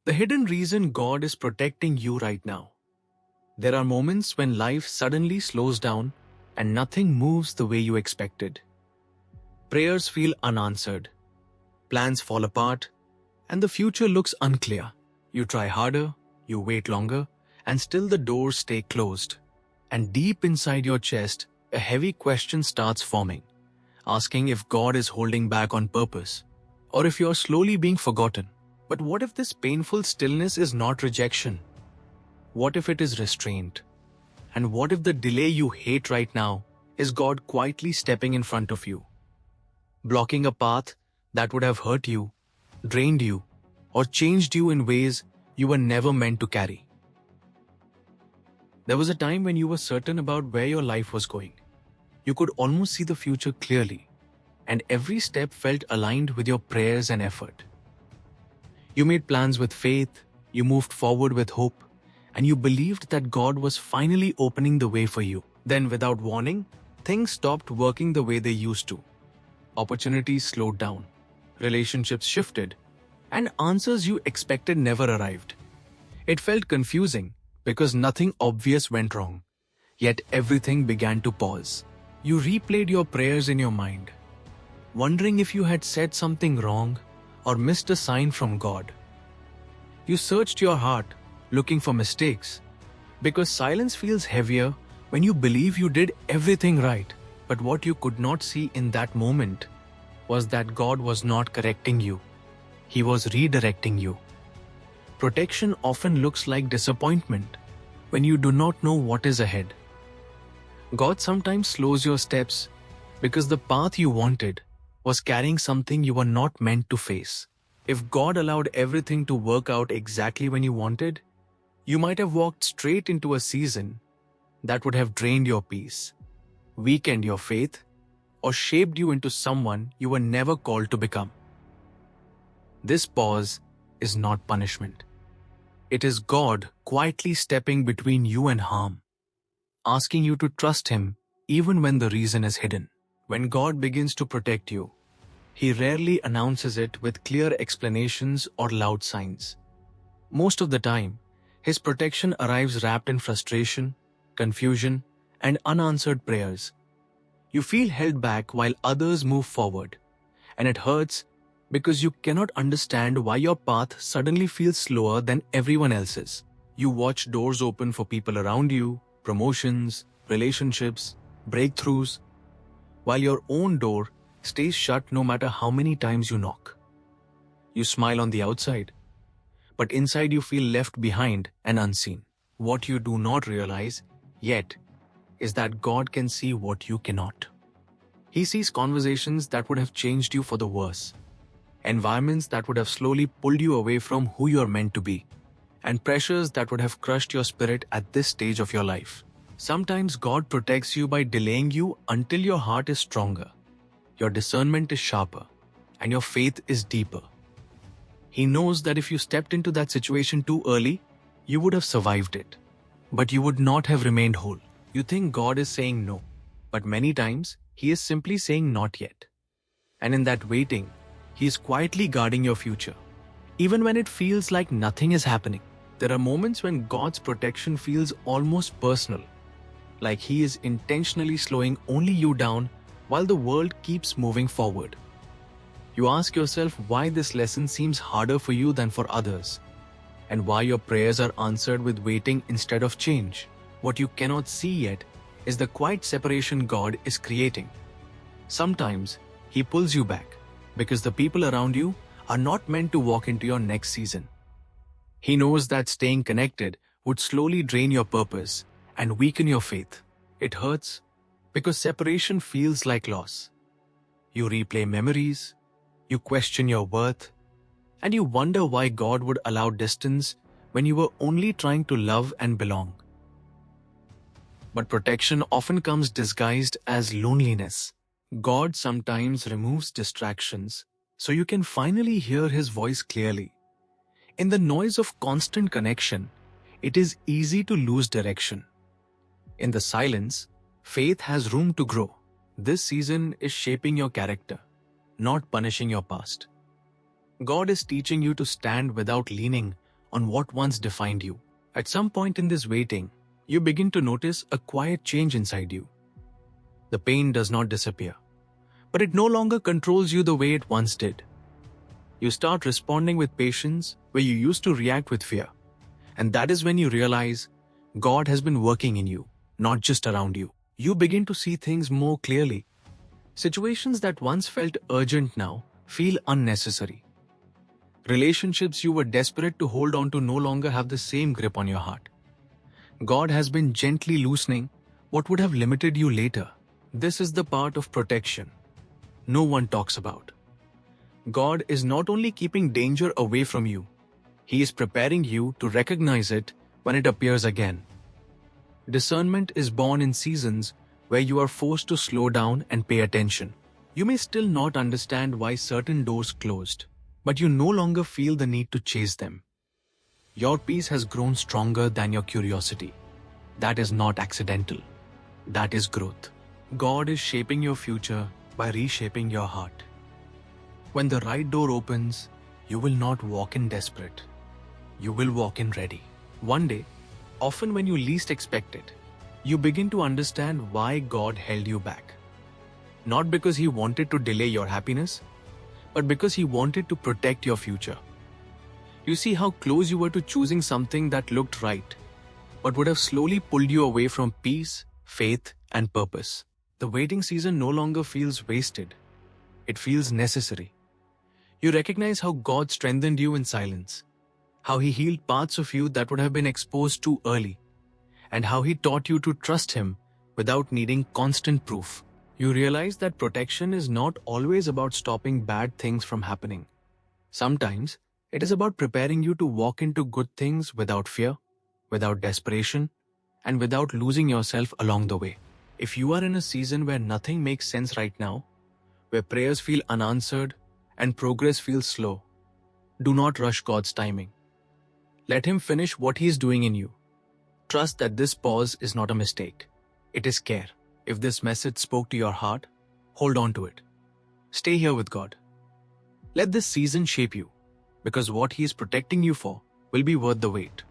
The hidden reason God is protecting you right now. There are moments when life suddenly slows down and nothing moves the way you expected. Prayers feel unanswered, plans fall apart, and the future looks unclear. You try harder, you wait longer, and still the doors stay closed. And deep inside your chest, a heavy question starts forming, asking if God is holding back on purpose, or if you're slowly being forgotten. But what if this painful stillness is not rejection? What if it is restraint? And what if the delay you hate right now is God quietly stepping in front of you, blocking a path that would have hurt you, drained you, or changed you in ways you were never meant to carry? There was a time when you were certain about where your life was going. You could almost see the future clearly, and every step felt aligned with your prayers and effort. You made plans with faith, you moved forward with hope, and you believed that God was finally opening the way for you. Then, without warning, things stopped working the way they used to. Opportunities slowed down, relationships shifted, and answers you expected never arrived. It felt confusing because nothing obvious went wrong, yet everything began to pause. You replayed your prayers in your mind, wondering if you had said something wrong or missed a sign from God. You searched your heart, looking for mistakes, because silence feels heavier when you believe you did everything right. But what you could not see in that moment was that God was not correcting you. He was redirecting you. Protection often looks like disappointment when you do not know what is ahead. God sometimes slows your steps because the path you wanted was carrying something you were not meant to face. If God allowed everything to work out exactly when you wanted, you might have walked straight into a season that would have drained your peace, weakened your faith, or shaped you into someone you were never called to become. This pause is not punishment. It is God quietly stepping between you and harm, asking you to trust Him even when the reason is hidden. When God begins to protect you, He rarely announces it with clear explanations or loud signs. Most of the time, His protection arrives wrapped in frustration, confusion, and unanswered prayers. You feel held back while others move forward, and it hurts because you cannot understand why your path suddenly feels slower than everyone else's. You watch doors open for people around you, promotions, relationships, breakthroughs, while your own door stays shut no matter how many times you knock. You smile on the outside, but inside you feel left behind and unseen. What you do not realize yet is that God can see what you cannot. He sees conversations that would have changed you for the worse, environments that would have slowly pulled you away from who you are meant to be, and pressures that would have crushed your spirit at this stage of your life. Sometimes God protects you by delaying you until your heart is stronger, your discernment is sharper, and your faith is deeper. He knows that if you stepped into that situation too early, you would have survived it, but you would not have remained whole. You think God is saying no, but many times He is simply saying not yet. And in that waiting, He is quietly guarding your future. Even when it feels like nothing is happening, there are moments when God's protection feels almost personal, like He is intentionally slowing only you down while the world keeps moving forward. You ask yourself why this lesson seems harder for you than for others, and why your prayers are answered with waiting instead of change. What you cannot see yet is the quiet separation God is creating. Sometimes He pulls you back because the people around you are not meant to walk into your next season. He knows that staying connected would slowly drain your purpose and weaken your faith. It hurts because separation feels like loss. You replay memories, you question your worth, and you wonder why God would allow distance when you were only trying to love and belong. But protection often comes disguised as loneliness. God sometimes removes distractions so you can finally hear His voice clearly. In the noise of constant connection, it is easy to lose direction. In the silence, faith has room to grow. This season is shaping your character, not punishing your past. God is teaching you to stand without leaning on what once defined you. At some point in this waiting, you begin to notice a quiet change inside you. The pain does not disappear, but it no longer controls you the way it once did. You start responding with patience where you used to react with fear. And that is when you realize God has been working in you, not just around you. You begin to see things more clearly. Situations that once felt urgent now feel unnecessary. Relationships you were desperate to hold on to no longer have the same grip on your heart. God has been gently loosening what would have limited you later. This is the part of protection no one talks about. God is not only keeping danger away from you, He is preparing you to recognize it when it appears again. Discernment is born in seasons where you are forced to slow down and pay attention. You may still not understand why certain doors closed, but you no longer feel the need to chase them. Your peace has grown stronger than your curiosity. That is not accidental. That is growth. God is shaping your future by reshaping your heart. When the right door opens, you will not walk in desperate. You will walk in ready. One day, often when you least expect it, you begin to understand why God held you back. Not because He wanted to delay your happiness, but because He wanted to protect your future. You see how close you were to choosing something that looked right, but would have slowly pulled you away from peace, faith, and purpose. The waiting season no longer feels wasted. It feels necessary. You recognize how God strengthened you in silence, how He healed parts of you that would have been exposed too early, and how He taught you to trust Him without needing constant proof. You realize that protection is not always about stopping bad things from happening. Sometimes, it is about preparing you to walk into good things without fear, without desperation, and without losing yourself along the way. If you are in a season where nothing makes sense right now, where prayers feel unanswered and progress feels slow, do not rush God's timing. Let Him finish what He is doing in you. Trust that this pause is not a mistake. It is care. If this message spoke to your heart, hold on to it. Stay here with God. Let this season shape you, because what He is protecting you for will be worth the wait.